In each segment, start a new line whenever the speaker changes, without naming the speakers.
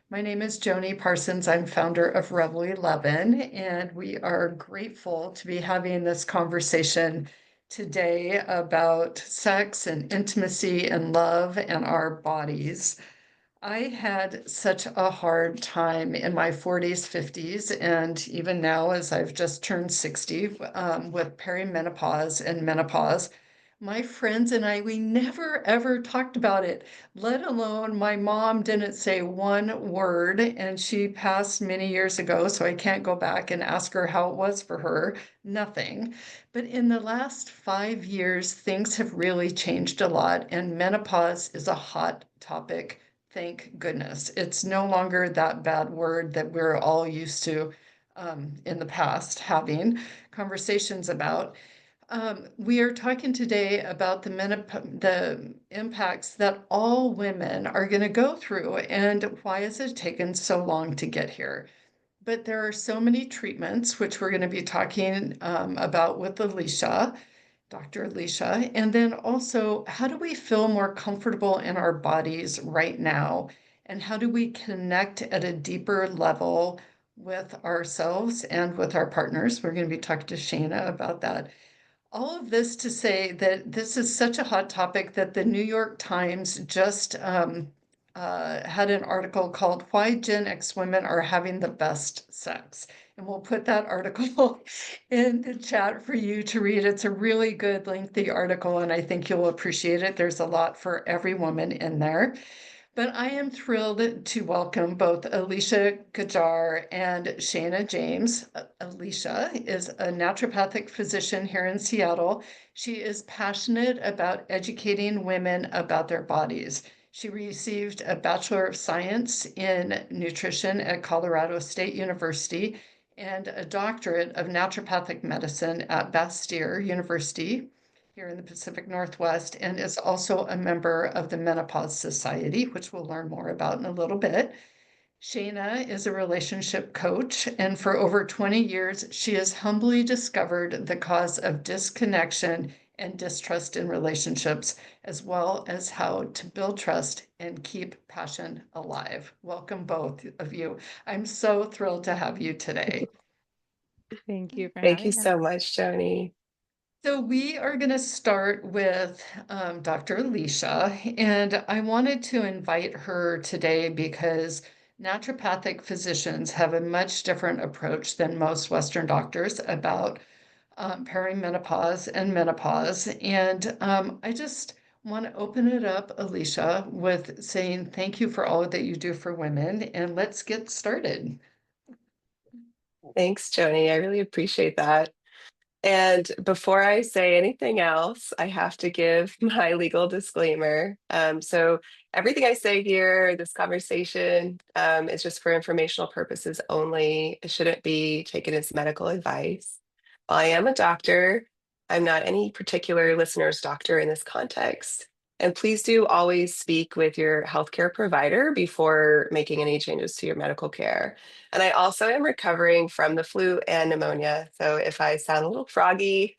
My name is Joni Parsons. I'm founder of Rebel 11, and we are grateful to be having this conversation today about sex and intimacy and love and our bodies. I had such a hard time in my 40s, 50s, and even now, as I've just turned 60, with perimenopause and menopause. My friends and I, we never ever talked about it, let alone my mom didn't say one word, and she passed many years ago, so I can't go back and ask her how it was for her. Nothing. But in the last 5 years, things have really changed a lot, and menopause is a hot topic. Thank goodness. It's no longer that bad word that we're all used to in the past having conversations about. We are talking today about the impacts that all women are going to go through and why has it taken so long to get here. But there are so many treatments, which we're going to be talking about with Alisha, Dr. Alisha. And then also, how do we feel more comfortable in our bodies right now? And how do we connect at a deeper level with ourselves and with our partners? We're going to be talking to Shana about that. All of this to say that this is such a hot topic that the New York Times just had an article called Why Gen X Women Are Having the Best Sex. And we'll put that article in the chat for you to read. It's a really good, lengthy article, and I think you'll appreciate it. There's a lot for every woman in there. But I am thrilled to welcome both Alisha Ghajar and Shana James. Alisha is a naturopathic physician here in Seattle. She is passionate about educating women about their bodies. She received a Bachelor of Science in Nutrition at Colorado State University and a doctorate of naturopathic medicine at Bastyr University here in the Pacific Northwest, and is also a member of the Menopause Society, which we'll learn more about in a little bit. Shana is a relationship coach, and for over 20 years, she has humbly discovered the cause of disconnection and distrust in relationships, as well as how to build trust and keep passion alive. Welcome, both of you. I'm so thrilled to have you today.
Thank you for
Thank you
having us.
so much, Joni.
So we are going to start with Dr. Alisha, and I wanted to invite her today because naturopathic physicians have a much different approach than most Western doctors about perimenopause and menopause. And I just want to open it up, Alisha, with saying thank you for all that you do for women, and let's get started.
Thanks, Joni. I really appreciate that. And before I say anything else, I have to give my legal disclaimer. So everything I say here, this conversation, is just for informational purposes only. It shouldn't be taken as medical advice. While I am a doctor, I'm not any particular listener's doctor in this context. And please do always speak with your healthcare provider before making any changes to your medical care. And I also am recovering from the flu and pneumonia. So if I sound a little froggy,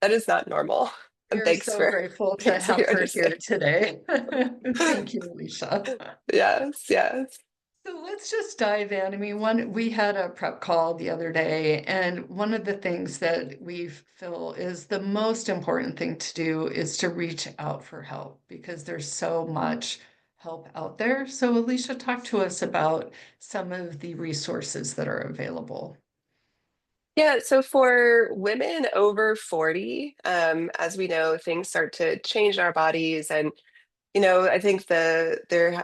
that is not normal.
We
And
are
thanks
so
for
grateful to
thanks for
have
your
her here
understanding.
today. Thank you, Alisha.
Yes, yes.
So let's just dive in. I mean, we had a prep call the other day, and one of the things that we feel is the most important thing to do is to reach out for help because there's so much help out there. So, Alicia, talk to us about some of the resources that are available.
Yeah, so for women over 40, as we know, things start to change in our bodies. And, I think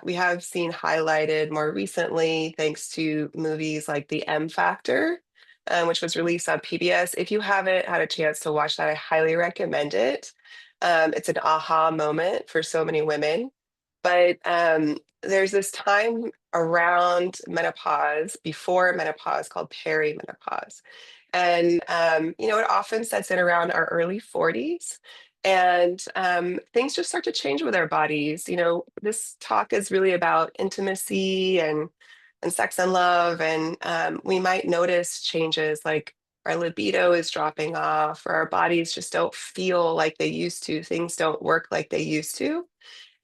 we have seen highlighted more recently, thanks to movies like The M Factor, which was released on PBS. If you haven't had a chance to watch that, I highly recommend it. It's an aha moment for so many women. But there's this time around menopause, before menopause, called perimenopause. And, it often sets in around our early 40s. And things just start to change with our bodies. This talk is really about intimacy and sex and love. And we might notice changes like our libido is dropping off, or our bodies just don't feel like they used to. Things don't work like they used to.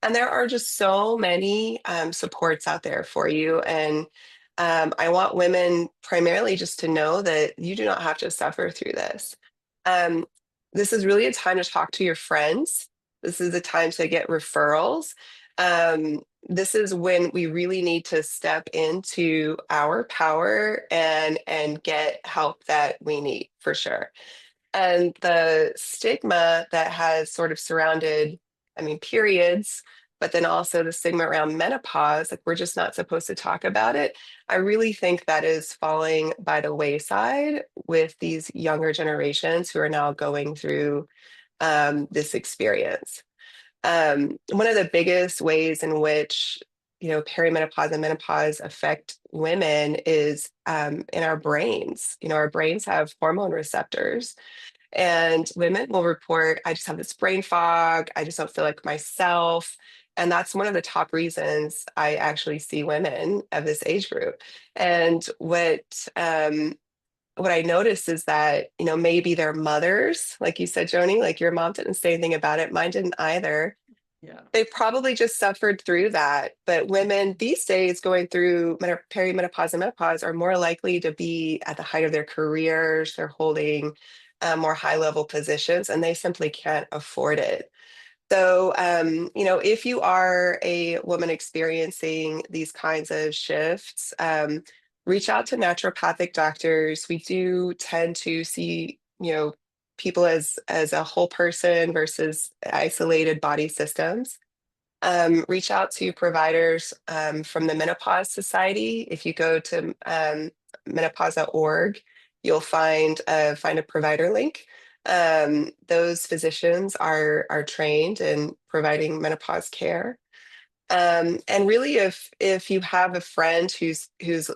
And there are just so many supports out there for you. And I want women primarily just to know that you do not have to suffer through this. Um, this is really a time to talk to your friends. This is a time to get referrals. This is when we really need to step into our power and get help that we need for sure. And the stigma that has sort of surrounded, I mean, periods, but then also the stigma around menopause, like we're just not supposed to talk about it. I really think that is falling by the wayside with these younger generations who are now going through this experience. One of the biggest ways in which perimenopause and menopause affect women is in our brains. Our brains have hormone receptors, and women will report, I just have this brain fog. I just don't feel like myself. And that's one of the top reasons I actually see women of this age group. And what I noticed is that, maybe their mothers, like you said, Joni, like your mom didn't say anything about it. Mine didn't either.
Yeah.
They probably just suffered through that. But women these days going through perimenopause and menopause are more likely to be at the height of their careers. They're holding more high level positions and they simply can't afford it. So, if you are a woman experiencing these kinds of shifts, reach out to naturopathic doctors. We do tend to see, people as a whole person versus isolated body systems. Reach out to providers from the Menopause Society. If you go to menopause.org, you'll find a provider link. Those physicians are trained in providing menopause care. And really, if you have a friend who's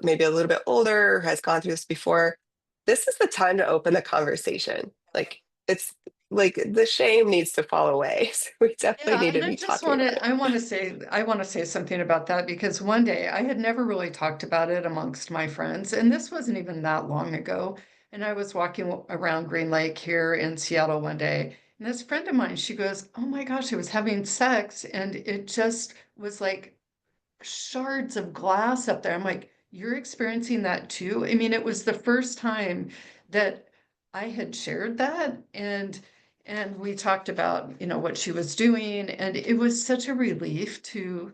maybe a little bit older or has gone through this before, this is the time to open the conversation. Like it's like the shame needs to fall away. So we definitely
Yeah,
need
and
to be talking about it.
I want to say something about that because one day I had never really talked about it amongst my friends, and this wasn't even that long ago. And I was walking around Green Lake here in Seattle one day, and this friend of mine, she goes, "Oh my gosh, I was having sex, and it just was like shards of glass up there." I'm like, "You're experiencing that too?" I mean, it was the first time that I had shared that, and we talked about, what she was doing, and it was such a relief to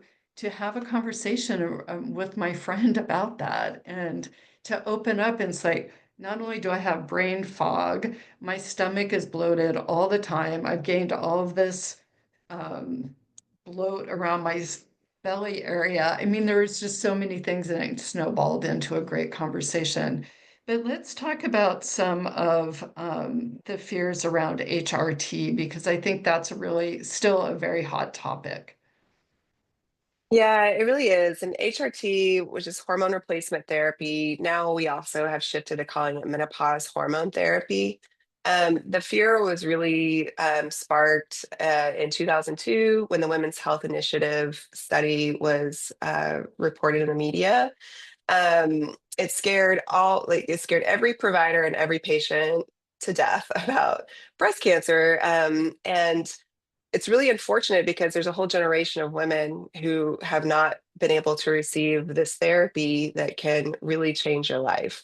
have a conversation with my friend about that and to open up and say, not only do I have brain fog, my stomach is bloated all the time. I've gained all of this um, bloat around my belly area. I mean, there's just so many things, and it snowballed into a great conversation. But let's talk about some of the fears around HRT because I think that's really still a very hot topic.
Yeah, it really is. And HRT, which is hormone replacement therapy, now we also have shifted to calling it menopause hormone therapy. The fear was really sparked in 2002 when the Women's Health Initiative study was reported in the media. It scared every provider and every patient to death about breast cancer. And it's really unfortunate because there's a whole generation of women who have not been able to receive this therapy that can really change your life.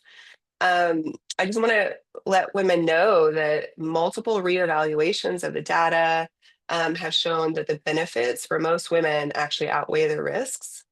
I just want to let women know that multiple reevaluations of the data have shown that the benefits for most women actually outweigh the risks.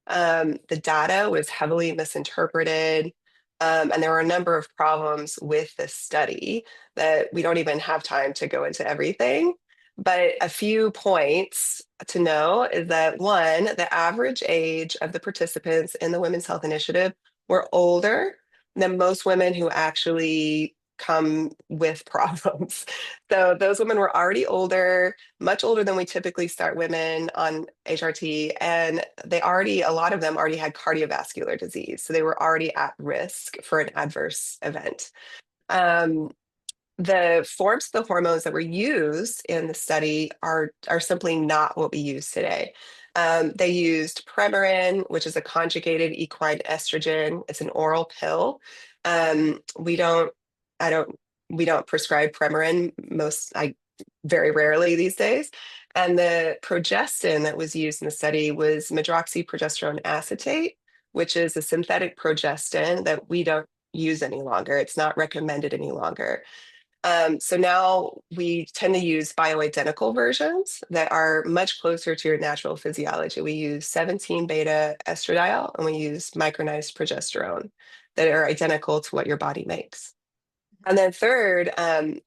The data was heavily misinterpreted, and there were a number of problems with this study that we don't even have time to go into everything. But a few points to know is that one, the average age of the participants in the Women's Health Initiative were older than most women who actually come with problems. So those women were already older, much older than we typically start women on HRT. And a lot of them already had cardiovascular disease. So they were already at risk for an adverse event. Um, the forms of the hormones that were used in the study are simply not what we use today. They used Premarin, which is a conjugated equine estrogen. It's an oral pill. Um, we don't, I don't, we don't prescribe Premarin. very rarely these days. And the progestin that was used in the study was medroxyprogesterone acetate, which is a synthetic progestin that we don't use any longer. It's not recommended any longer. So now we tend to use bioidentical versions that are much closer to your natural physiology. We use 17 beta estradiol and we use micronized progesterone that are identical to what your body makes. And then third,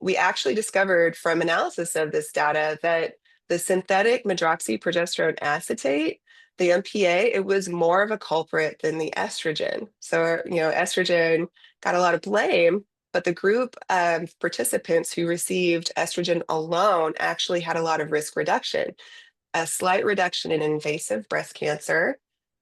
we actually discovered from analysis of this data that the synthetic medroxyprogesterone acetate, the MPA, it was more of a culprit than the estrogen. So, estrogen got a lot of blame, but the group of participants who received estrogen alone actually had a lot of risk reduction, a slight reduction in invasive breast cancer,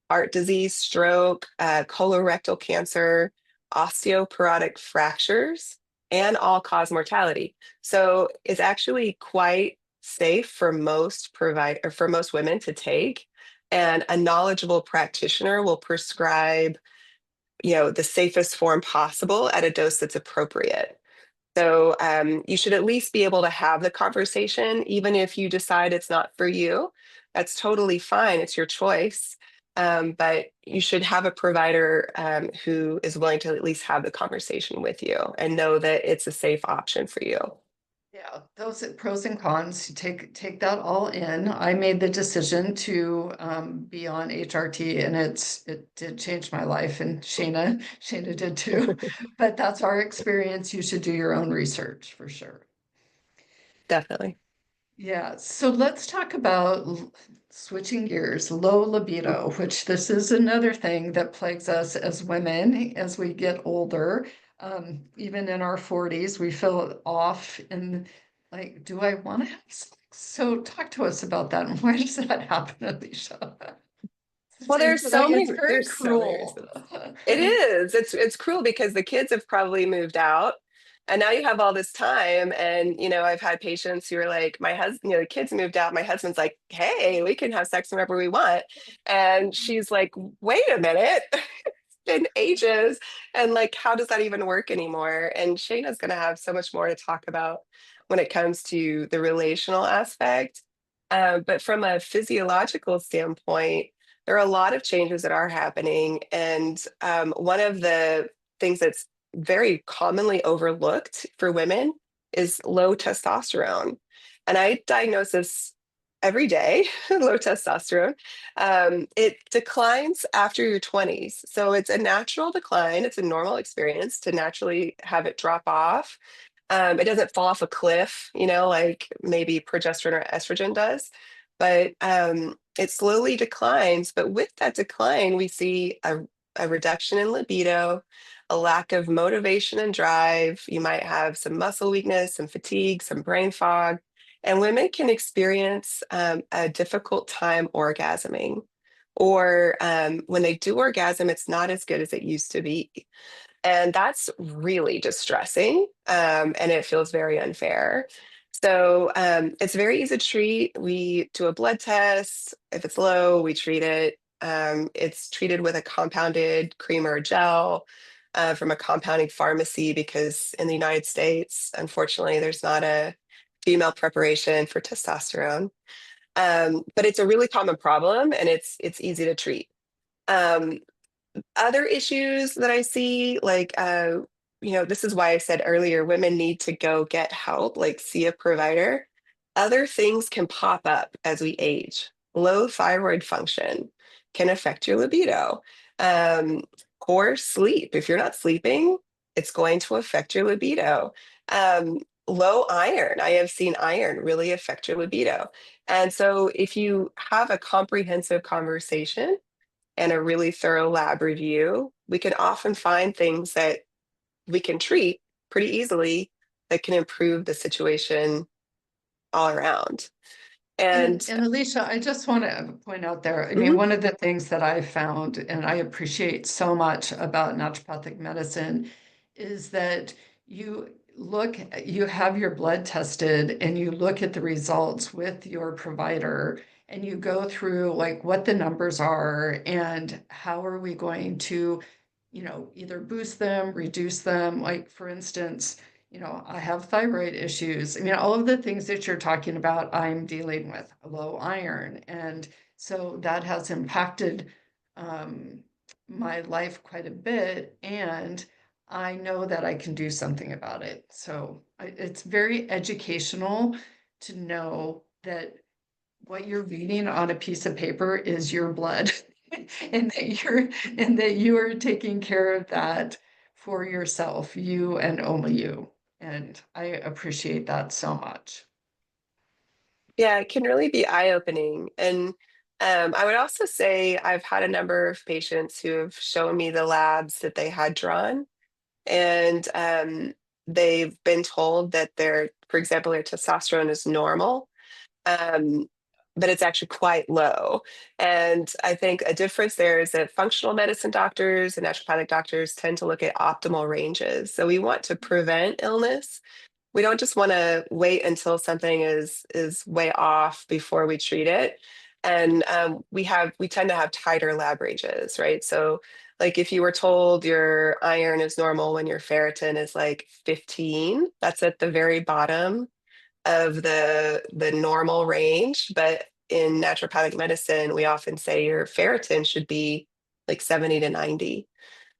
heart disease, stroke, colorectal cancer, osteoporotic fractures, and all-cause mortality. So it's actually quite safe for most for most women to take, and a knowledgeable practitioner will prescribe, the safest form possible at a dose that's appropriate. So you should at least be able to have the conversation, even if you decide it's not for you. That's totally fine. It's your choice. But you should have a provider who is willing to at least have the conversation with you and know that it's a safe option for you.
Yeah, those pros and cons, you take that all in. I made the decision to be on HRT, and it did change my life, and Shana did too. But that's our experience. You should do your own research for sure.
Definitely.
Yeah, so let's talk about switching gears, low libido, which this is another thing that plagues us as women as we get older. Even in our 40s, we feel off and like, do I want to have sex? So talk to us about that and why does that happen, Alicia?
Well,
Seems like it's very
there's so many
cruel.
reasons. It is. It's cruel because the kids have probably moved out. And now you have all this time. And, I've had patients who are like, my husband, the kids moved out. My husband's like, hey, we can have sex whenever we want. And she's like, wait a minute. It's been ages. And like, how does that even work anymore? And Shayna's going to have so much more to talk about when it comes to the relational aspect. But from a physiological standpoint, there are a lot of changes that are happening. And one of the things that's very commonly overlooked for women is low testosterone. And I diagnose this every day, low testosterone. It declines after your 20s. So it's a natural decline. It's a normal experience to naturally have it drop off. It doesn't fall off a cliff, like maybe progesterone or estrogen does, but it slowly declines. But with that decline, we see a reduction in libido, a lack of motivation and drive. You might have some muscle weakness, some fatigue, some brain fog, and women can experience a difficult time orgasming. Or when they do orgasm, it's not as good as it used to be. And that's really distressing. And it feels very unfair. So it's very easy to treat. We do a blood test. If it's low, we treat it. It's treated with a compounded cream or gel from a compounding pharmacy because in the United States, unfortunately, there's not a female preparation for testosterone. But it's a really common problem and it's easy to treat. Um, Other issues that I see, like, this is why I said earlier, women need to go get help, like see a provider. Other things can pop up as we age. Low thyroid function can affect your libido. Um, Poor sleep. If you're not sleeping, it's going to affect your libido. Low iron. I have seen iron really affect your libido. And so if you have a comprehensive conversation and a really thorough lab review, we can often find things that we can treat pretty easily that can improve the situation all around. And
And Alicia, I just want to point out there, I mean,
mhm,
one of the things that I found and I appreciate so much about naturopathic medicine is that you you have your blood tested and you look at the results with your provider and you go through like what the numbers are and how are we going to, either boost them, reduce them. Like for instance, I have thyroid issues. I mean, all of the things that you're talking about, I'm dealing with low iron. And so that has impacted um, my life quite a bit. And I know that I can do something about it. So it's very educational to know that what you're reading on a piece of paper is your blood and that you are taking care of that for yourself, you and only you. And I appreciate that so much.
Yeah, it can really be eye-opening. And I would also say I've had a number of patients who have shown me the labs that they had drawn, and they've been told that for example, their testosterone is normal, um, but it's actually quite low. And I think a difference there is that functional medicine doctors and naturopathic doctors tend to look at optimal ranges. So we want to prevent illness. We don't just want to wait until something is way off before we treat it. And we tend to have tighter lab ranges, right? So like if you were told your iron is normal when your ferritin is like 15, that's at the very bottom of the normal range. But in naturopathic medicine, we often say your ferritin should be like 70 to 90.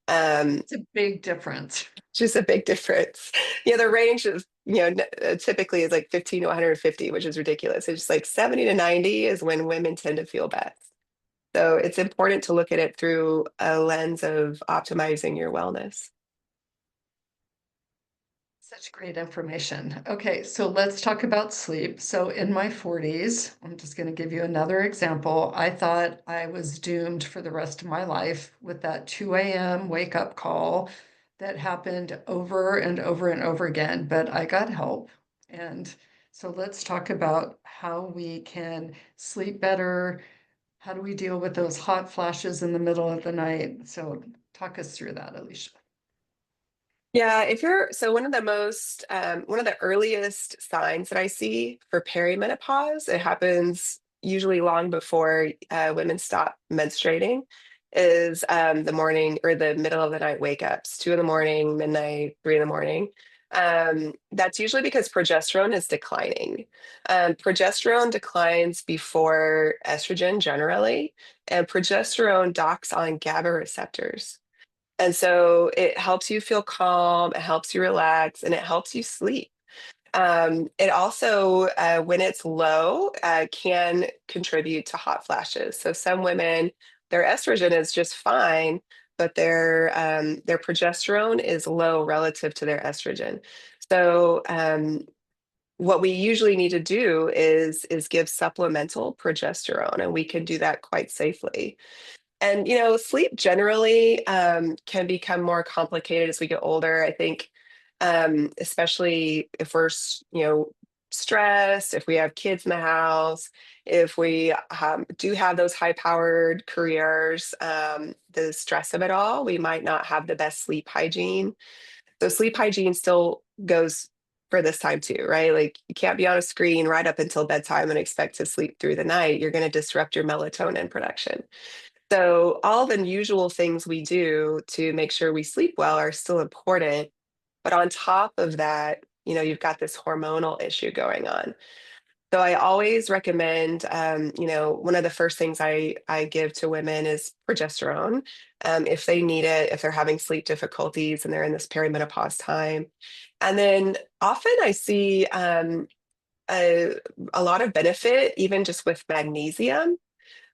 Um,
It's a big difference.
just a big difference. Yeah, the range is, typically is like 15 to 150, which is ridiculous. It's just like 70 to 90 is when women tend to feel best. So it's important to look at it through a lens of optimizing your wellness.
Such great information. Okay, so let's talk about sleep. So in my 40s, I'm just going to give you another example. I thought I was doomed for the rest of my life with that 2 a.m. wake up call that happened over and over and over again, but I got help. And so let's talk about how we can sleep better. How do we deal with those hot flashes in the middle of the night? So talk us through that, Alisha.
Yeah, so one of the earliest signs that I see for perimenopause, it happens usually long before women stop menstruating, is the morning or the middle of the night wake ups, 2 in the morning, midnight, 3 in the morning. That's usually because progesterone is declining. Progesterone declines before estrogen generally, and progesterone docks on GABA receptors. And so it helps you feel calm, it helps you relax, and it helps you sleep. It also, when it's low, can contribute to hot flashes. So some women, their estrogen is just fine, but their progesterone is low relative to their estrogen. So what we usually need to do is give supplemental progesterone, and we can do that quite safely. And sleep generally can become more complicated as we get older. I think, especially if we're stressed, if we have kids in the house, if we do have those high-powered careers, the stress of it all, we might not have the best sleep hygiene. So sleep hygiene still goes for this time too, right? Like you can't be on a screen right up until bedtime and expect to sleep through the night. You're going to disrupt your melatonin production. So all the usual things we do to make sure we sleep well are still important. But on top of that, you've got this hormonal issue going on. So I always recommend, one of the first things I give to women is progesterone, if they need it, if they're having sleep difficulties and they're in this perimenopause time. And then often I see a, a lot of benefit even just with magnesium,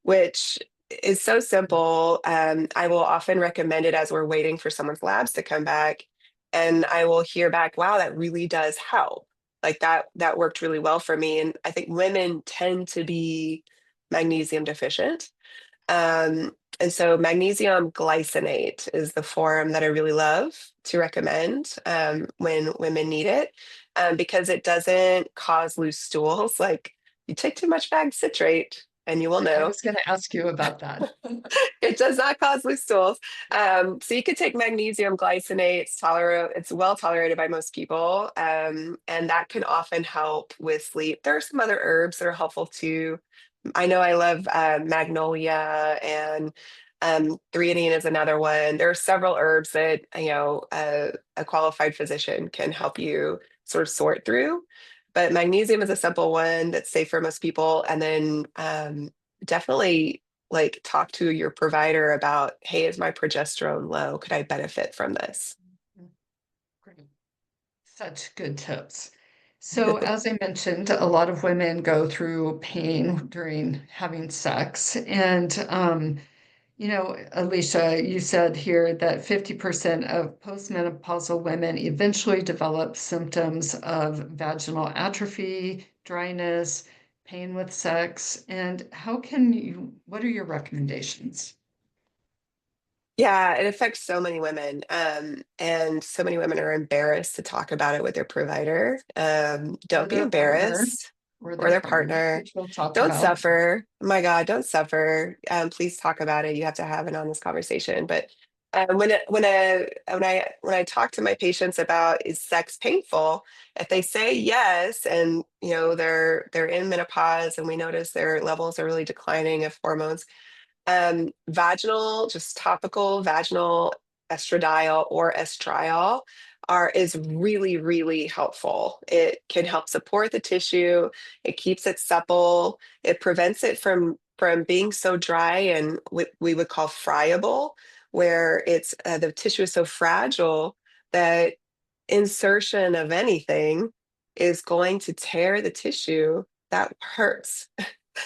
which is so simple. I will often recommend it as we're waiting for someone's labs to come back, and I will hear back, "Wow, that really does help. Like that worked really well for me." And I think women tend to be magnesium deficient, and so magnesium glycinate is the form that I really love to recommend when women need it, because it doesn't cause loose stools. Like you take too much mag citrate, and you will
I
know
was going to ask you about that.
it does not cause loose stools. So you could take magnesium glycinate. It's well tolerated by most people, and that can often help with sleep. There are some other herbs that are helpful too. I know I love magnolia and Threonine is another one. There are several herbs that, a qualified physician can help you sort of sort through. But magnesium is a simple one that's safe for most people. And then definitely like talk to your provider about, hey, is my progesterone low? Could I benefit from this?
Great. Such good tips. So, as I mentioned, a lot of women go through pain during having sex. And, Alicia, you said here that 50% of postmenopausal women eventually develop symptoms of vaginal atrophy, dryness, pain with sex. And what are your recommendations?
Yeah, it affects so many women. And so many women are embarrassed to talk about it with their provider.
Or
Don't be
their partner,
embarrassed, or their partner.
which we'll talk
Don't
about.
suffer. Oh my God, don't suffer. Please talk about it. You have to have an honest conversation. But when I talk to my patients about is sex painful, if they say yes, and they're in menopause, and we notice their levels are really declining of hormones, just topical vaginal estradiol or estriol is really, really helpful. It can help support the tissue. It keeps it supple. It prevents it from being so dry and what we would call friable, where it's the tissue is so fragile that insertion of anything is going to tear the tissue. That hurts.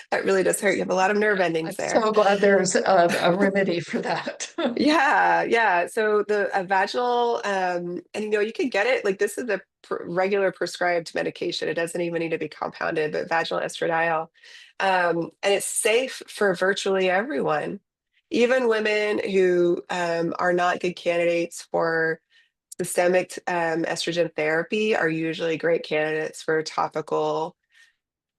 That really does hurt. You have a lot of nerve
I'm
endings there.
so glad there's a remedy for that.
Yeah, yeah. So the a vaginal, and you can get it. Like this is a regular prescribed medication. It doesn't even need to be compounded, but vaginal estradiol, and it's safe for virtually everyone, even women who are not good candidates for systemic estrogen therapy are usually great candidates for topical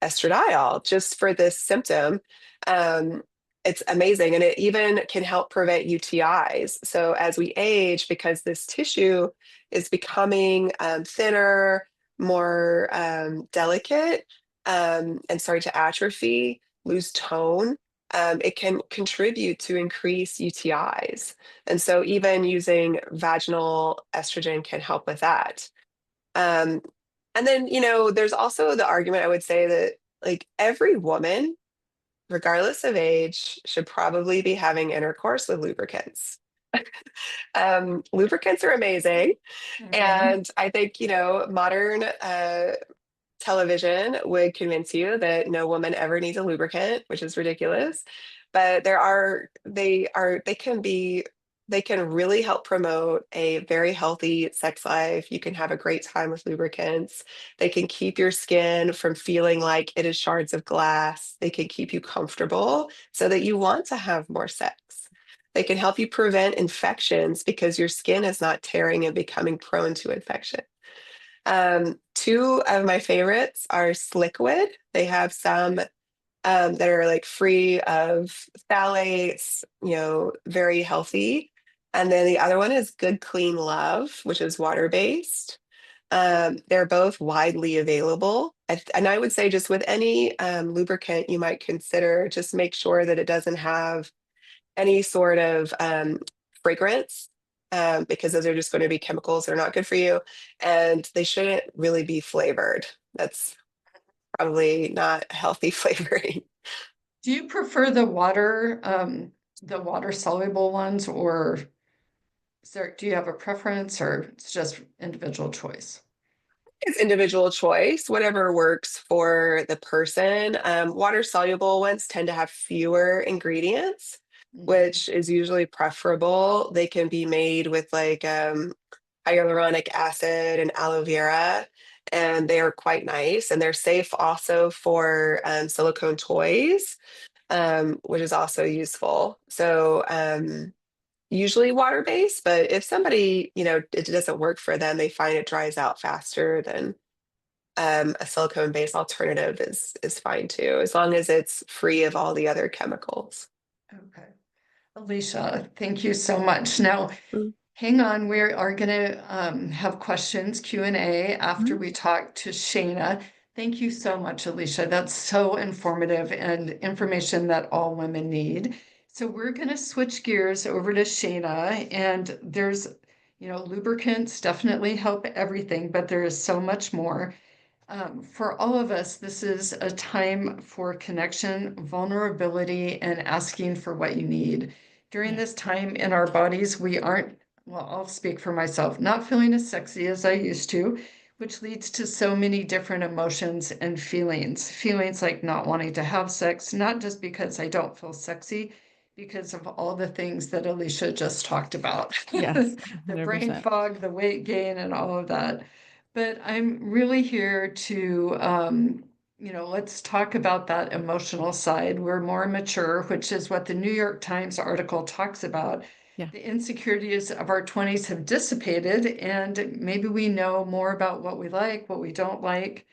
estradiol just for this symptom. Um, it's amazing. And it even can help prevent UTIs. So as we age, because this tissue is becoming thinner, more delicate, and starting to atrophy, lose tone, it can contribute to increased UTIs. And so even using vaginal estrogen can help with that. Um, and then, there's also the argument I would say that like every woman, regardless of age, should probably be having intercourse with lubricants. Lubricants are amazing.
Mhm.
And I think, modern television would convince you that no woman ever needs a lubricant, which is ridiculous. But they can really help promote a very healthy sex life. You can have a great time with lubricants. They can keep your skin from feeling like it is shards of glass. They can keep you comfortable so that you want to have more sex. They can help you prevent infections because your skin is not tearing and becoming prone to infection. Two of my favorites are Sliquid. They have some that are like free of phthalates, very healthy. And then the other one is Good Clean Love, which is water-based. They're both widely available. And I would say just with any lubricant you might consider, just make sure that it doesn't have any sort of fragrance, because those are just going to be chemicals that are not good for you. And they shouldn't really be flavored. That's probably not healthy flavoring.
Do you prefer the water soluble ones, or do you have a preference, or it's just individual choice?
It's individual choice, whatever works for the person. Water soluble ones tend to have fewer ingredients,
Mhm.
which is usually preferable. They can be made with like hyaluronic acid and aloe vera, and they are quite nice. And they're safe also for silicone toys, which is also useful. So usually water-based, but if somebody, it doesn't work for them, they find it dries out faster, then a silicone-based alternative is fine too, as long as it's free of all the other chemicals.
Okay. Alicia, thank you so much. Now,
Mm-hmm.
hang on, we are going to have questions, Q&A, after we talk to Shana. Thank you so much, Alicia. That's so informative and information that all women need. So we're going to switch gears over to Shana, and lubricants definitely help everything, but there is so much more. For all of us, this is a time for connection, vulnerability, and asking for what you need. During
Yeah.
this time in our bodies, we aren't, well, I'll speak for myself, not feeling as sexy as I used to, which leads to so many different emotions and feelings. Feelings like not wanting to have sex, not just because I don't feel sexy, because of all the things that Alicia just talked about.
Yes,
The brain
100%.
fog, the weight gain, and all of that. But I'm really here to, let's talk about that emotional side. We're more mature, which is what the New York Times article talks about.
Yeah.
The insecurities of our 20s have dissipated, and maybe we know more about what we like, what we don't like,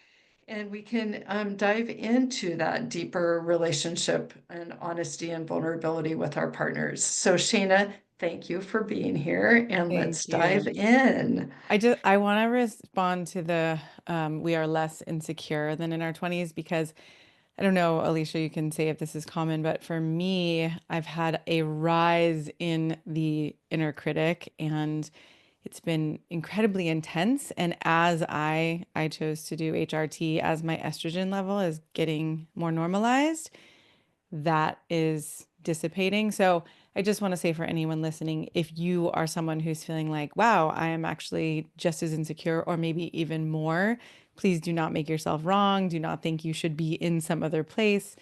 and we can dive into that deeper relationship and honesty and vulnerability with our partners. So, Shana, thank you for being here, and
Thank
let's dive
you.
in.
I want to respond to the we are less insecure than in our 20s because I don't know, Alicia, you can say if this is common, but for me, I've had a rise in the inner critic and it's been incredibly intense. And as I chose to do HRT, as my estrogen level is getting more normalized, that is dissipating. So I just want to say for anyone listening, if you are someone who's feeling like, wow, I am actually just as insecure or maybe even more, please do not make yourself wrong. Do not think you should be in some other place.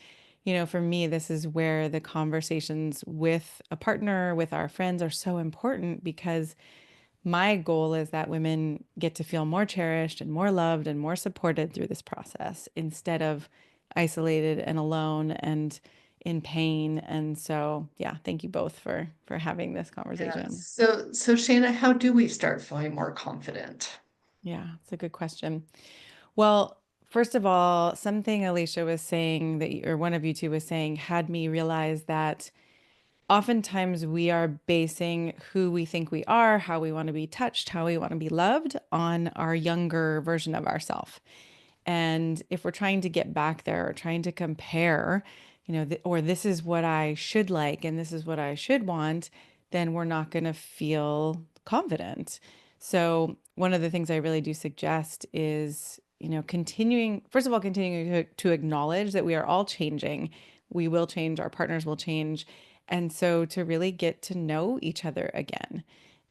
You know, for me, this is where the conversations with a partner, with our friends are so important because my goal is that women get to feel more cherished and more loved and more supported through this process instead of isolated and alone and in pain. And so, yeah, thank you both for having this
Yeah.
conversation.
So Shana, how do we start feeling more confident?
Yeah, it's a good question. Well, first of all, something Alicia was saying that, or one of you two was saying, had me realize that oftentimes we are basing who we think we are, how we want to be touched, how we want to be loved on our younger version of ourselves. And if we're trying to get back there or trying to compare, or this is what I should like and this is what I should want, then we're not going to feel confident. So, one of the things I really do suggest is, continuing, first of all, continuing to acknowledge that we are all changing. We will change, our partners will change. And so, to really get to know each other again.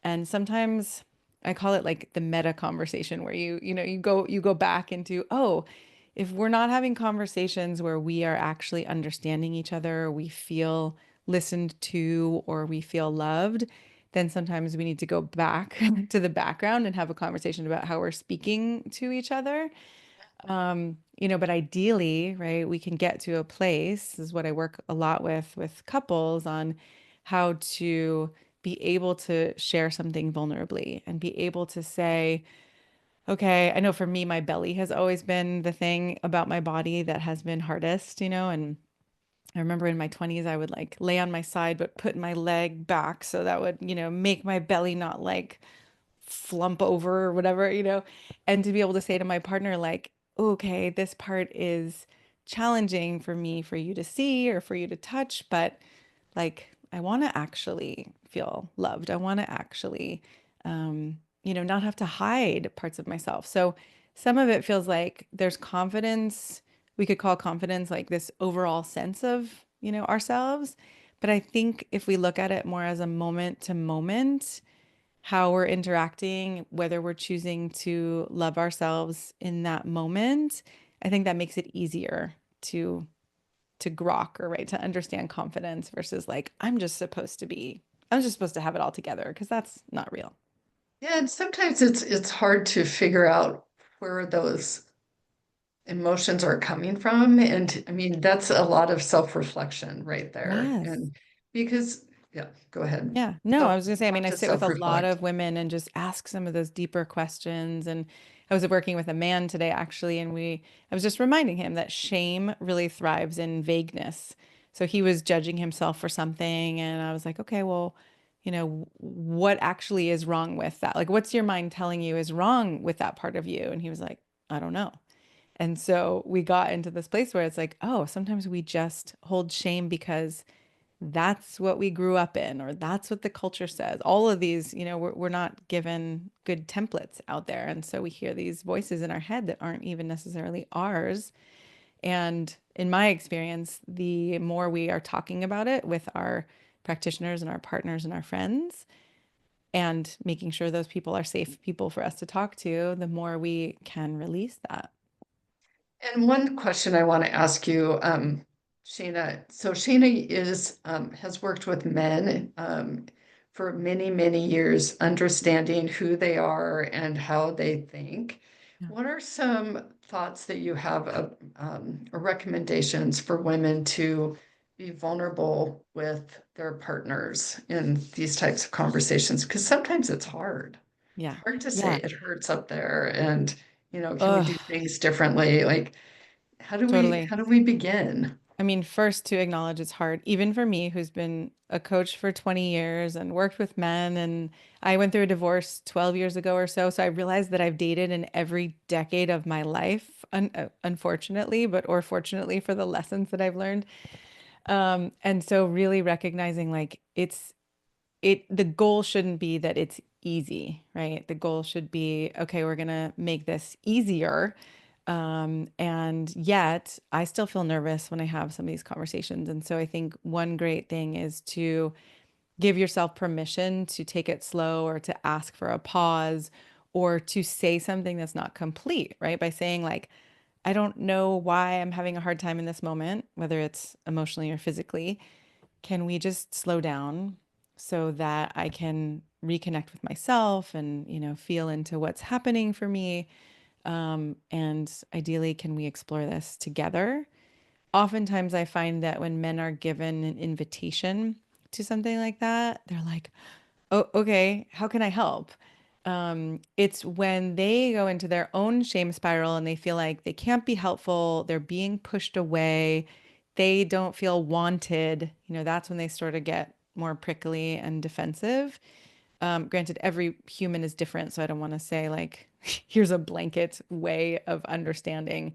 And sometimes I call it like the meta conversation where you go back into, oh, if we're not having conversations where we are actually understanding each other, we feel listened to or we feel loved, then sometimes we need to go back to the background and have a conversation about how we're speaking to each other. But ideally, right, we can get to a place, this is what I work a lot with couples on how to be able to share something vulnerably and be able to say, okay, I know for me, my belly has always been the thing about my body that has been hardest, and I remember in my 20s, I would like lay on my side, but put my leg back so that would, make my belly not like flump over or whatever, and to be able to say to my partner, like, okay, this part is challenging for me, for you to see or for you to touch, but like, I want to actually feel loved. I want to actually, not have to hide parts of myself. So some of it feels like there's confidence. We could call confidence like this overall sense of, ourselves. But I think if we look at it more as a moment to moment, how we're interacting, whether we're choosing to love ourselves in that moment, I think that makes it easier to grok or right to understand confidence versus like I'm just supposed to have it all together because that's not real.
Yeah, and sometimes it's hard to figure out where those emotions are coming from. And I mean, that's a lot of self-reflection right there.
Yes.
And because, yeah, go ahead.
Yeah. No, I
So
was gonna say, I
have
mean, I
to
sit with a lot
self-reflect.
of women and just ask some of those deeper questions. And I was working with a man today actually, and I was just reminding him that shame really thrives in vagueness. So he was judging himself for something, and I was like, okay, well, what actually is wrong with that? Like, what's your mind telling you is wrong with that part of you? And he was like, I don't know. And so we got into this place where it's like, oh, sometimes we just hold shame because that's what we grew up in, or that's what the culture says. All of these, we're not given good templates out there. And so we hear these voices in our head that aren't even necessarily ours. And in my experience, the more we are talking about it with our practitioners and our partners and our friends, and making sure those people are safe people for us to talk to, the more we can release that.
And one question I want to ask you, Shana. So Shana has worked with men for many, many years, understanding who they are and how they think.
Yeah.
What are some thoughts that you have or recommendations for women to be vulnerable with their partners in these types of conversations? Because sometimes it's hard. It's
Yeah.
hard to say
Yeah.
it hurts up there, and can we do
Ugh,
things differently? Like,
totally.
how do we begin?
I mean, first to acknowledge it's hard, even for me, who's been a coach for 20 years and worked with men. And I went through a divorce 12 years ago or so. So I realized that I've dated in every decade of my life, unfortunately, or fortunately for the lessons that I've learned. And so really recognizing like the goal shouldn't be that it's easy, right? The goal should be, okay, we're gonna make this easier. And yet I still feel nervous when I have some of these conversations. And so I think one great thing is to give yourself permission to take it slow, or to ask for a pause, or to say something that's not complete, right? By saying like, I don't know why I'm having a hard time in this moment, whether it's emotionally or physically. Can we just slow down so that I can reconnect with myself and, feel into what's happening for me? And ideally, can we explore this together? Oftentimes, I find that when men are given an invitation to something like that, they're like, oh, okay, how can I help? It's when they go into their own shame spiral and they feel like they can't be helpful, they're being pushed away, they don't feel wanted, that's when they sort of get more prickly and defensive. Granted, every human is different, so I don't want to say like, here's a blanket way of understanding.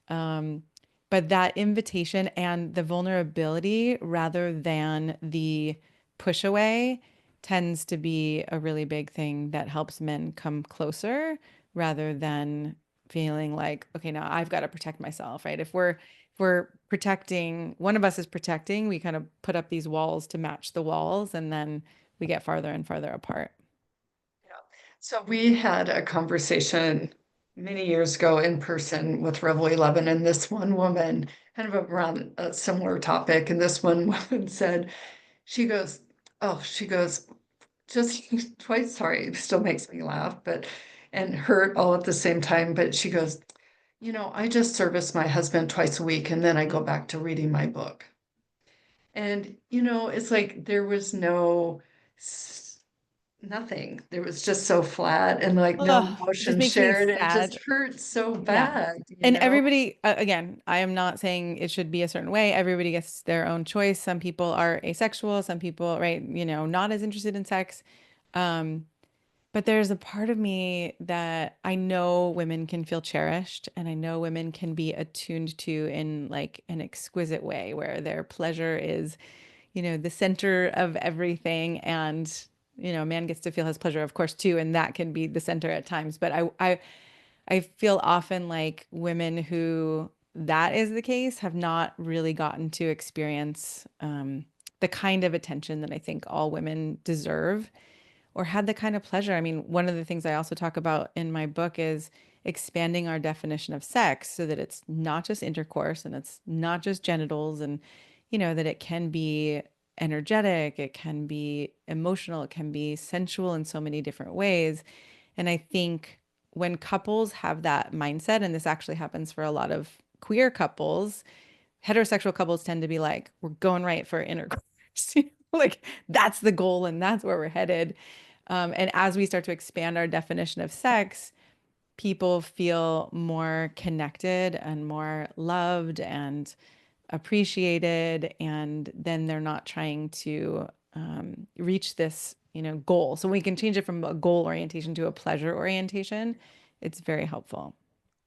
Um, but that invitation and the vulnerability rather than the push away tends to be a really big thing that helps men come closer rather than feeling like, okay, now I've got to protect myself, right? If we're protecting, one of us is protecting, we kind of put up these walls to match the walls, and then we get farther and farther apart.
Yeah. So we had a conversation many years ago in person with Revel 11, and this one woman, kind of around a similar topic, and this one woman said, she goes, oh, she goes, just twice, sorry, it still makes me laugh, but and hurt all at the same time. But she goes, I just service my husband twice a week, and then I go back to reading my book. And, it's like there was nothing. There was just so flat and like no
Ugh, it just
emotion
makes me
shared. It just
sad.
hurt so
Yeah.
bad.
And everybody, again, I am not saying it should be a certain way. Everybody gets their own choice. Some people are asexual, some people, right, not as interested in sex. Um, but there's a part of me that I know women can feel cherished, and I know women can be attuned to in like an exquisite way where their pleasure is, the center of everything. And, a man gets to feel his pleasure, of course, too. And that can be the center at times. But I feel often like women who that is the case have not really gotten to experience the kind of attention that I think all women deserve, or had the kind of pleasure. I mean, one of the things I also talk about in my book is expanding our definition of sex so that it's not just intercourse and it's not just genitals, and, that it can be energetic, it can be emotional, it can be sensual in so many different ways. And I think when couples have that mindset, and this actually happens for a lot of queer couples, heterosexual couples tend to be like, we're going right for intercourse. Like that's the goal and that's where we're headed. And as we start to expand our definition of sex, people feel more connected and more loved and appreciated. And then they're not trying to reach this, goal. So we can change it from a goal orientation to a pleasure orientation. It's very helpful.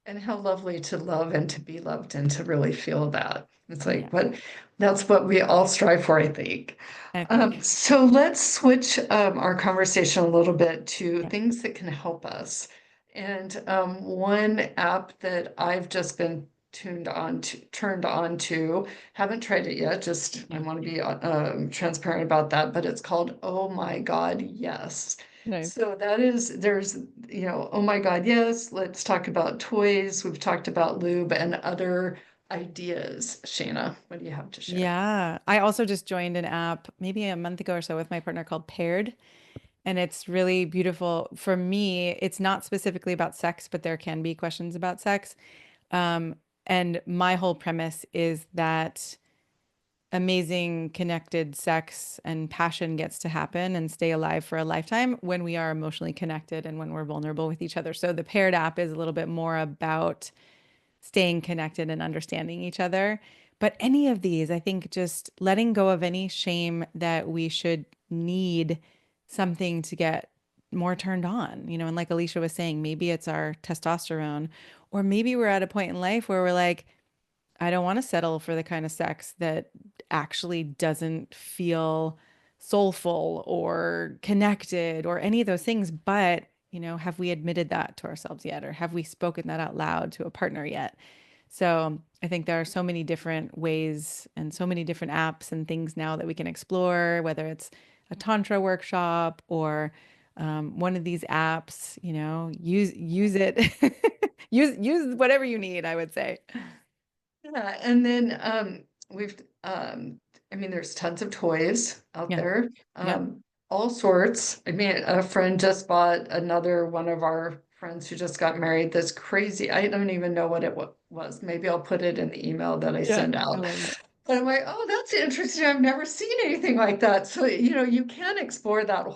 And how lovely to love and to be loved and to really feel that. It's like
Yeah,
what that's what we all strive for, I think.
I think.
So let's switch our conversation a little bit to
Yeah.
things that can help us. And one app that I've just been turned on to, haven't tried it yet, just I
Yeah.
want to be transparent about that, but it's called Oh My God, Yes.
Nice.
So there's, oh my God, yes, let's talk about toys. We've talked about lube and other ideas. Shana, what do you have to share?
Yeah. I also just joined an app maybe a month ago or so with my partner called Paired. And it's really beautiful. For me, it's not specifically about sex, but there can be questions about sex. Um, and my whole premise is that amazing connected sex and passion gets to happen and stay alive for a lifetime when we are emotionally connected and when we're vulnerable with each other. So the Paired app is a little bit more about staying connected and understanding each other. But any of these, I think just letting go of any shame that we should need something to get more turned on, and like Alisha was saying, maybe it's our testosterone, or maybe we're at a point in life where we're like, I don't want to settle for the kind of sex that actually doesn't feel soulful or connected or any of those things. But, have we admitted that to ourselves yet? Or have we spoken that out loud to a partner yet? So I think there are so many different ways and so many different apps and things now that we can explore, whether it's a Tantra workshop or one of these apps, use it, use whatever you need, I would say.
Yeah, and then we've I mean there's tons of toys out
Yeah.
there.
Yep.
All sorts. I mean a friend just bought another one of our friends who just got married, this crazy, I don't even know what it was. Maybe I'll put it in the email that I
Yeah.
send
I
out.
love that.
But I'm like, oh, that's interesting. I've never seen anything like that. So, you can explore that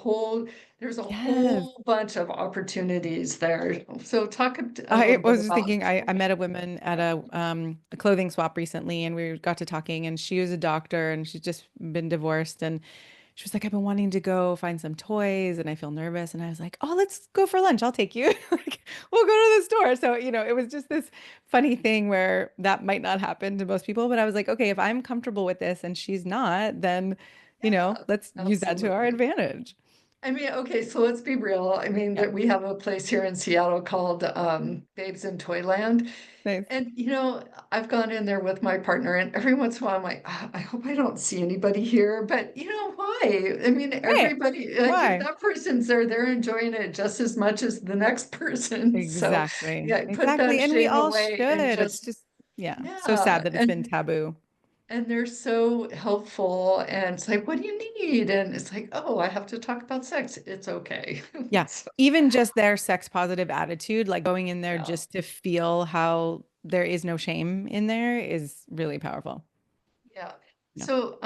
there's a
Yes.
whole bunch of opportunities there. So talk a
I
little bit
was just
about
thinking, I met
toys.
a woman at a clothing swap recently and we got to talking and she was a doctor and she's just been divorced and she was like, I've been wanting to go find some toys and I feel nervous. And I was like, oh, let's go for lunch. I'll take you. Like, we'll go to the store. So, it was just this funny thing where that might not happen to most people. But I was like, okay, if I'm comfortable with this and she's not, then,
Yeah,
let's use that to our
absolutely.
advantage.
I mean, okay, so let's be real. I mean,
Yeah.
that we have a place here in Seattle called Babes in Toyland.
Nice.
And I've gone in there with my partner, and every once in a while I'm like, "Ah, I hope I don't see anybody here." But why? I mean,
Right.
everybody, like if
Why?
that person's there, they're enjoying it just as much as the next person. So
Exactly.
yeah, put
Exactly.
that
And we
shame
all
away and
should. It's
just
just, yeah, so sad
yeah.
that it's been taboo.
And they're so helpful. And it's like, what do you need? And it's like, oh, I have to talk about sex. It's okay.
Yeah.
So,
Even just their sex positive attitude, like going in there
yeah.
just to feel how there is no shame in there is really powerful.
Yeah.
Yeah.
So,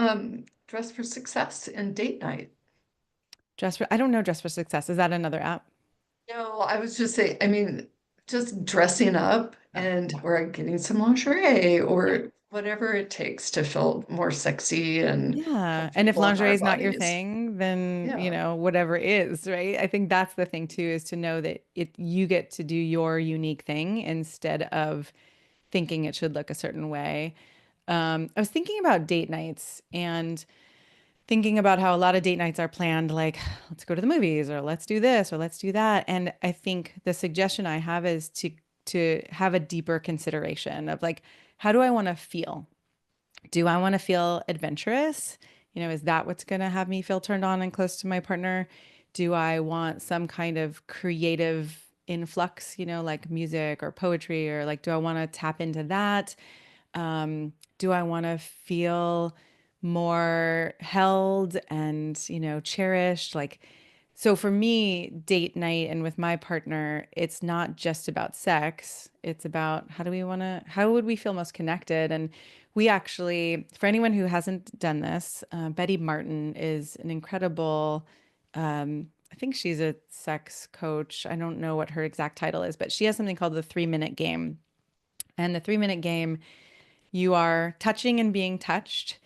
dress for success and date night.
I don't know Dress for Success. Is that another app?
No, I was just saying, I mean, just dressing up
Oh,
and
yeah.
or getting some lingerie
Yeah.
or whatever it takes to feel more sexy and
Yeah. And if
comfortable in
lingerie
our
is not your
bodies.
thing, then,
Yeah.
whatever is, right? I think that's the thing too, is to know that you get to do your unique thing instead of thinking it should look a certain way. I was thinking about date nights and thinking about how a lot of date nights are planned like, let's go to the movies or let's do this or let's do that. And I think the suggestion I have is to have a deeper consideration of like, how do I want to feel? Do I want to feel adventurous? Is that what's going to have me feel turned on and close to my partner? Do I want some kind of creative influx, like music or poetry, or like, do I want to tap into that? Do I want to feel more held and, cherished? Like, so for me, date night and with my partner, it's not just about sex. It's about how would we feel most connected? And we actually, for anyone who hasn't done this, Betty Martin is an incredible, I think she's a sex coach. I don't know what her exact title is, but she has something called the 3 minute game. And the 3 minute game, you are touching and being touched.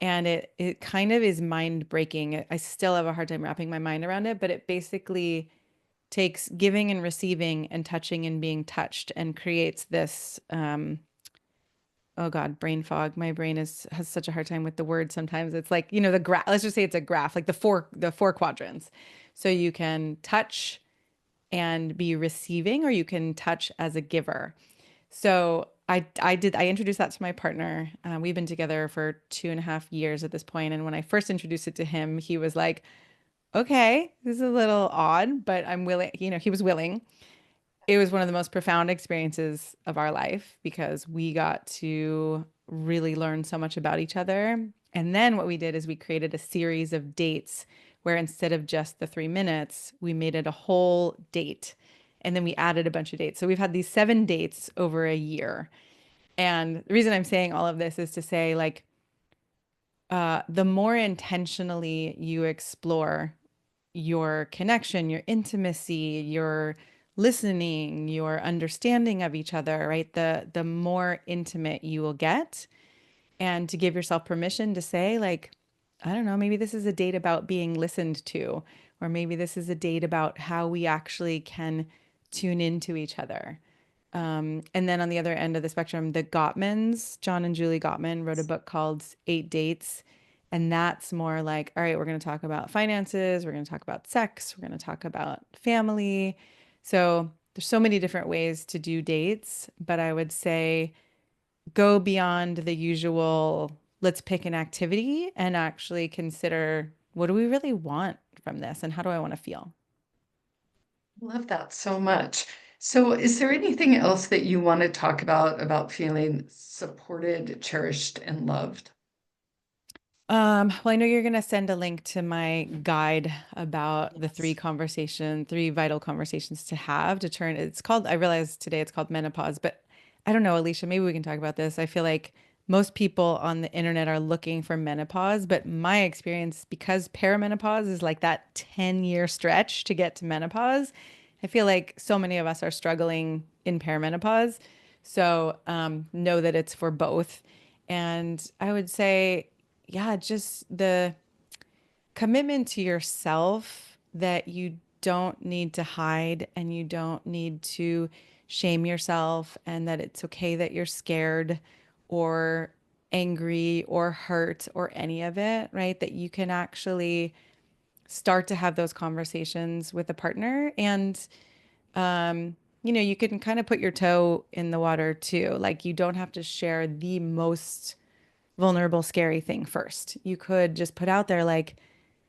And it kind of is mind breaking. I still have a hard time wrapping my mind around it, but it basically takes giving and receiving and touching and being touched and creates this oh God, brain fog. My brain is has such a hard time with the word sometimes. It's like, the graph, let's just say it's a graph, like the four quadrants. So you can touch and be receiving, or you can touch as a giver. So I introduced that to my partner. We've been together for 2.5 years at this point, and when I first introduced it to him, he was like, "Okay, this is a little odd, but I'm willing." He was willing. It was one of the most profound experiences of our life because we got to really learn so much about each other. And then what we did is we created a series of dates where instead of just the 3 minutes, we made it a whole date. And then we added a bunch of dates. So we've had these 7 dates over a year. And the reason I'm saying all of this is to say, like, the more intentionally you explore your connection, your intimacy, your listening, your understanding of each other, right? The more intimate you will get, and to give yourself permission to say, like, I don't know, maybe this is a date about being listened to, or maybe this is a date about how we actually can tune into each other. And then on the other end of the spectrum, the Gottmans, John and Julie Gottman, wrote a book called Eight Dates. And that's more like, all right, we're going to talk about finances, we're going to talk about sex, we're going to talk about family. So there's so many different ways to do dates, but I would say go beyond the usual, let's pick an activity and actually consider, what do we really want from this, and how do I want to feel?
Love that so much. So, is there anything else that you want to talk about feeling supported, cherished, and loved?
Well, I know you're going to send a link to my guide about the
Yes.
three vital conversations to have to turn. It's called, I realized today it's called menopause, but I don't know, Alicia, maybe we can talk about this. I feel like most people on the internet are looking for menopause, but my experience, because perimenopause is like that 10-year stretch to get to menopause, I feel like so many of us are struggling in perimenopause. So know that it's for both. And I would say, yeah, just the commitment to yourself that you don't need to hide and you don't need to shame yourself, and that it's okay that you're scared or angry or hurt or any of it, right? That you can actually start to have those conversations with a partner. And you can kind of put your toe in the water too. Like, you don't have to share the most vulnerable, scary thing first. You could just put out there, like,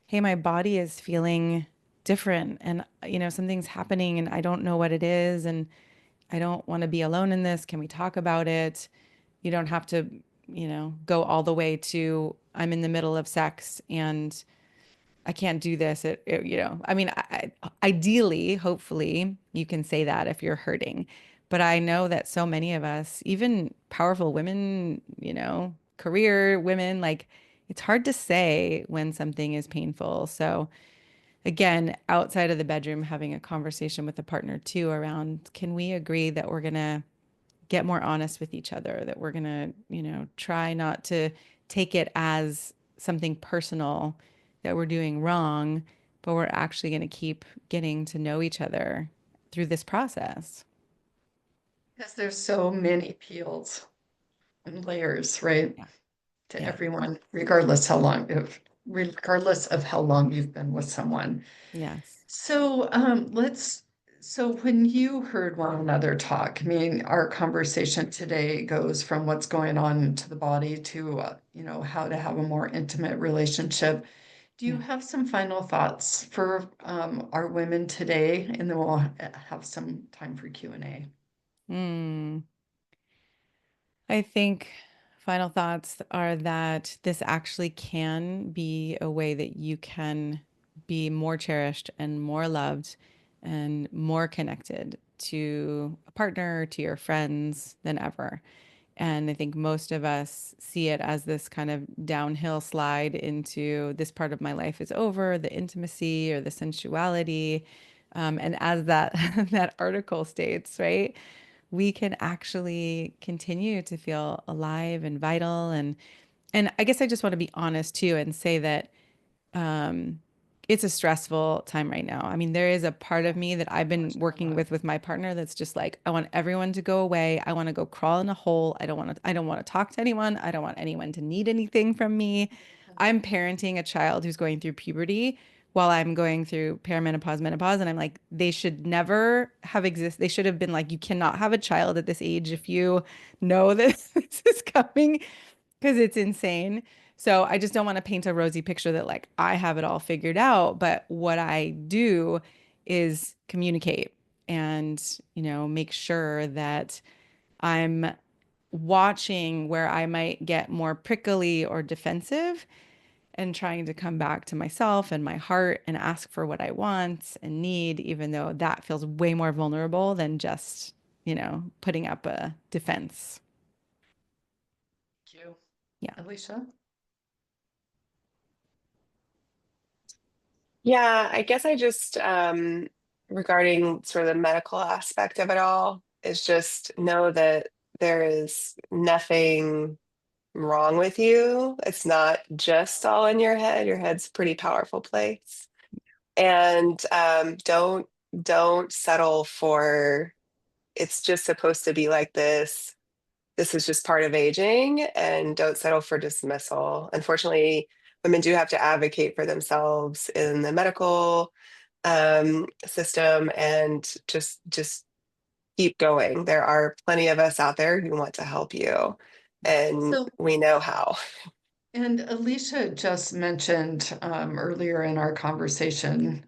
hey, my body is feeling different, and something's happening and I don't know what it is, and I don't want to be alone in this. Can we talk about it? You don't have to, go all the way to, I'm in the middle of sex and I can't do this. I mean, ideally, hopefully, you can say that if you're hurting. But I know that so many of us, even powerful women, career women, like, it's hard to say when something is painful. So, again, outside of the bedroom, having a conversation with a partner too around, can we agree that we're going to get more honest with each other, that we're going to, try not to take it as something personal that we're doing wrong, but we're actually going to keep getting to know each other through this process.
Because there's so many peels and layers, right?
Yeah.
To
Yeah.
everyone, regardless of how long you've been with someone.
Yes.
So so when you heard one another talk, I mean, our conversation today goes from what's going on into the body to, how to have a more intimate relationship. Do you
Yeah.
have some final thoughts for our women today? And then we'll have some time for Q&A.
Mm. I think final thoughts are that this actually can be a way that you can be more cherished and more loved and more connected to a partner, to your friends than ever. And I think most of us see it as this kind of downhill slide into, this part of my life is over, the intimacy or the sensuality. And as that that article states, right? We can actually continue to feel alive and vital. And I guess I just want to be honest too and say that it's a stressful time right now. I mean, there is a part of me that I've been working
That.
with my partner that's just like, I want everyone to go away. I want to go crawl in a hole. I don't want to talk to anyone. I don't want anyone to need anything from me. I'm parenting a child who's going through puberty while I'm going through perimenopause, menopause, and I'm like, they should never have exist. They should have been like, you cannot have a child at this age if you know that this is coming because it's insane. So I just don't want to paint a rosy picture that like I have it all figured out. But what I do is communicate and, make sure that I'm watching where I might get more prickly or defensive and trying to come back to myself and my heart and ask for what I want and need, even though that feels way more vulnerable than just, putting up a defense.
Thank you.
Yeah.
Alicia?
Yeah, I guess I just regarding sort of the medical aspect of it all is just know that there is nothing wrong with you. It's not just all in your head. Your head's a pretty powerful place. And don't settle for it's just supposed to be like this. This is just part of aging, and don't settle for dismissal. Unfortunately, women do have to advocate for themselves in the medical system, and just keep going. There are plenty of us out there who want to help you, and
So,
we know how.
and Alicia just mentioned earlier in our conversation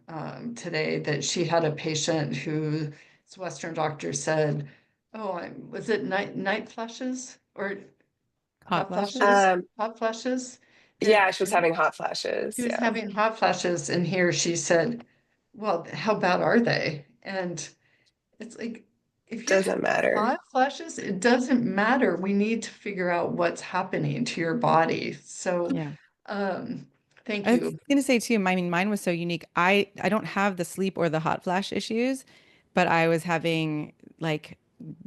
today that she had a patient whose Western doctor said, "Oh, was it night flashes or
Hot
hot
flashes?
flashes?
Um,
Hot flashes?"
yeah, she was
And
having hot
she
flashes.
was
Yeah,
having hot flashes, and here she said, "Well, how bad are they?" And it's like, if you're
doesn't
having
matter.
hot flashes, it doesn't matter. We need to figure out what's happening to your body. So,
Yeah.
um, thank
I was
you.
gonna say too, I mean, mine was so unique. I don't have the sleep or the hot flash issues, but I was having like,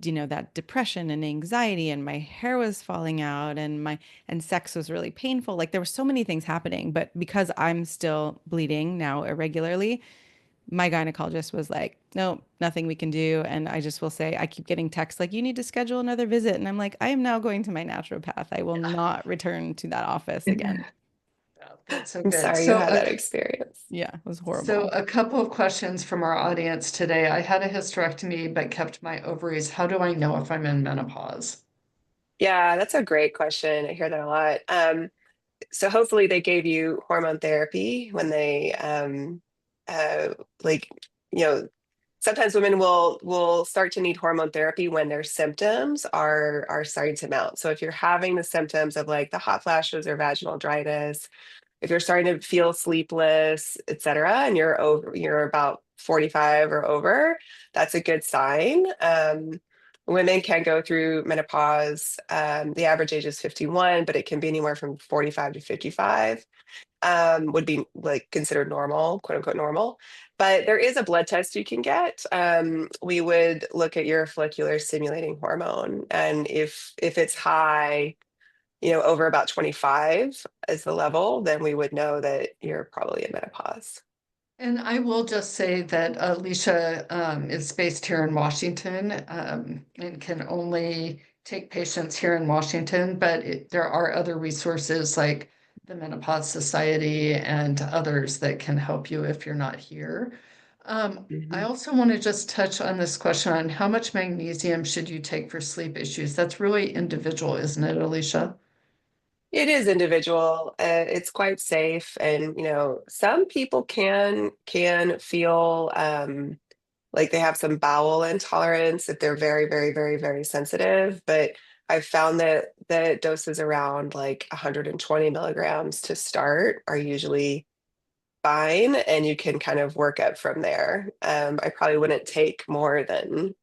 that depression and anxiety, and my hair was falling out, and sex was really painful. Like there were so many things happening, but because I'm still bleeding now irregularly, my gynecologist was like, no, nothing we can do. And I just will say, I keep getting texts like, you need to schedule another visit. And I'm like, I am now going to my naturopath. I will not return to that office again.
Yeah, that's so
I'm
good.
sorry you had that experience.
Yeah, it was
So
horrible.
a couple of questions from our audience today. I had a hysterectomy but kept my ovaries. How do I know if I'm in menopause?
Yeah, that's a great question. I hear that a lot. So hopefully they gave you hormone therapy when they uh like you know sometimes women will start to need hormone therapy when their symptoms are starting to mount. So if you're having the symptoms of like the hot flashes or vaginal dryness, if you're starting to feel sleepless, etc., and you're about 45 or over, that's a good sign. Women can go through menopause. The average age is 51, but it can be anywhere from 45 to 55. Would be like considered normal, quote unquote normal. But there is a blood test you can get. We would look at your follicular stimulating hormone, and if it's high, over about 25 is the level, then we would know that you're probably in menopause.
And I will just say that Alicia is based here in Washington and can only take patients here in Washington, but there are other resources like the Menopause Society and others that can help you if you're not here. I
Mhm.
also want to just touch on this question on how much magnesium should you take for sleep issues? That's really individual, isn't it, Alicia?
It is individual. It's quite safe, and some people can feel like they have some bowel intolerance if they're very, very, very, very sensitive. But I've found that doses around like 120 milligrams to start are usually fine, and you can kind of work up from there. I probably wouldn't take more than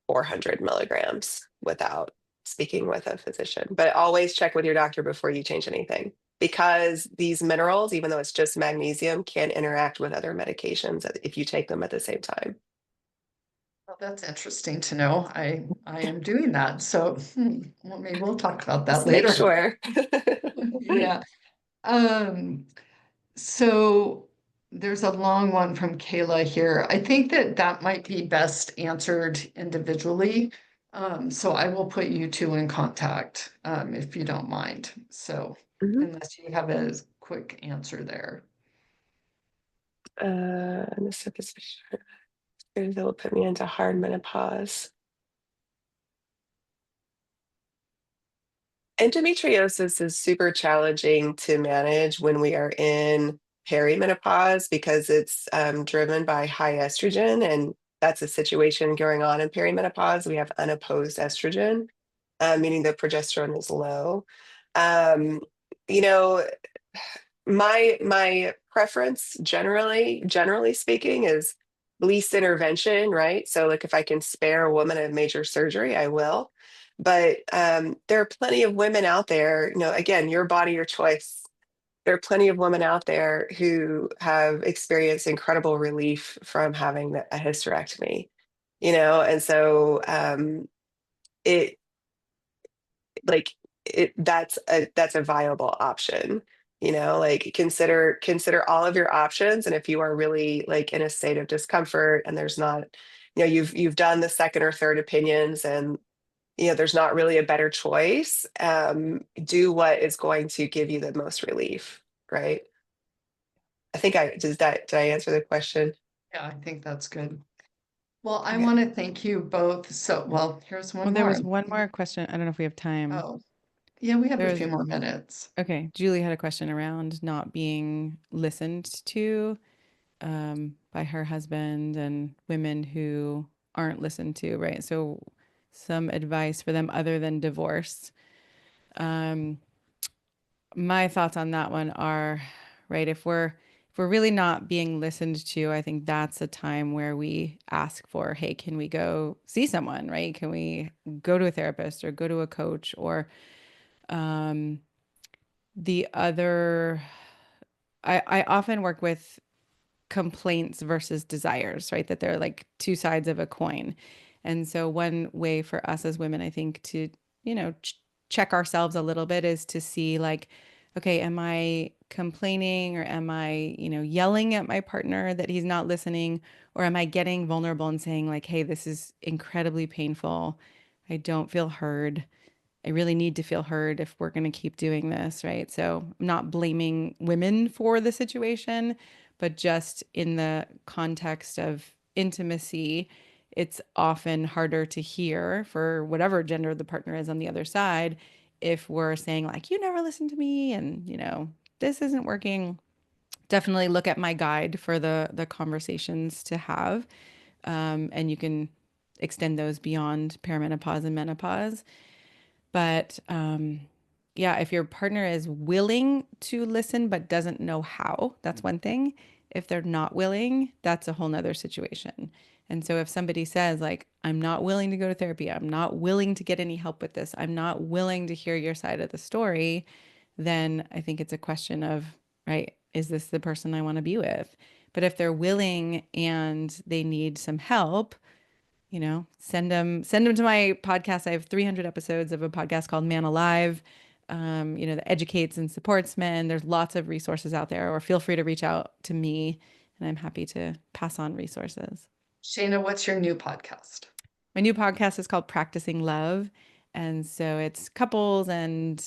400 milligrams without speaking with a physician, but always check with your doctor before you change anything, because these minerals, even though it's just magnesium, can interact with other medications if you take them at the same time.
Well, that's interesting to know. I am doing that. So well, maybe we'll talk about that
Just make
later.
sure.
Yeah. Um, so there's a long one from Kayla here. I think that that might be best answered individually. So I will put you two in contact, if you don't mind. So
Mhm.
unless you have a quick answer there.
This that will put me into hard menopause. Endometriosis is super challenging to manage when we are in perimenopause because it's driven by high estrogen, and that's a situation going on in perimenopause. We have unopposed estrogen, meaning the progesterone is low. Um, you know, my preference generally speaking is least intervention, right? So like if I can spare a woman a major surgery, I will. But there are plenty of women out there, again, your body, your choice. There are plenty of women out there who have experienced incredible relief from having a hysterectomy, and so it like that's a viable option, like consider all of your options. And if you are really like in a state of discomfort and there's not, you've done the second or third opinions, and there's not really a better choice, do what is going to give you the most relief, right? I think I did I answer the question?
Yeah, I think that's good. Well, I
Okay.
want to thank you both. So, well, here's
Well,
one
there
more.
was one more question. I don't know if we have time.
Oh, yeah, we have a
There's
few more minutes.
Okay. Julie had a question around not being listened to by her husband and women who aren't listened to, right? So, some advice for them other than divorce. Um, my thoughts on that one are, right, if we're really not being listened to, I think that's a time where we ask for, hey, can we go see someone, right? Can we go to a therapist or go to a coach? Or um, the other, I often work with complaints versus desires, right? That they're like two sides of a coin. And so one way for us as women, I think, to, check ourselves a little bit is to see like, okay, am I complaining or am I, yelling at my partner that he's not listening? Or am I getting vulnerable and saying like, hey, this is incredibly painful. I don't feel heard. I really need to feel heard if we're going to keep doing this, right? So I'm not blaming women for the situation, but just in the context of intimacy, it's often harder to hear for whatever gender the partner is on the other side if we're saying like, you never listen to me and, this isn't working. Definitely look at my guide for the conversations to have. And you can extend those beyond perimenopause and menopause. But yeah, if your partner is willing to listen but doesn't know how, that's one thing. If they're not willing, that's a whole nother situation. And so if somebody says, like, I'm not willing to go to therapy, I'm not willing to get any help with this, I'm not willing to hear your side of the story, then I think it's a question of, right, is this the person I want to be with? But if they're willing and they need some help, send them to my podcast. I have 300 episodes of a podcast called Man Alive, that educates and supports men. There's lots of resources out there, or feel free to reach out to me and I'm happy to pass on resources.
Shana, what's your new podcast?
My new podcast is called Practicing Love. And so it's couples and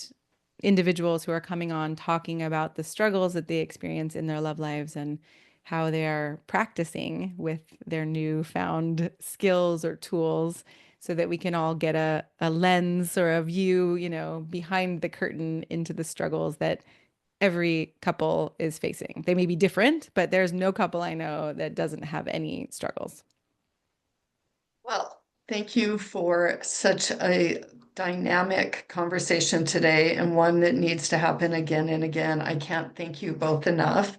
individuals who are coming on talking about the struggles that they experience in their love lives and how they are practicing with their newfound skills or tools so that we can all get a lens or a view, behind the curtain into the struggles that every couple is facing. They may be different, but there's no couple I know that doesn't have any struggles.
Well, thank you for such a dynamic conversation today and one that needs to happen again and again. I can't thank you both enough.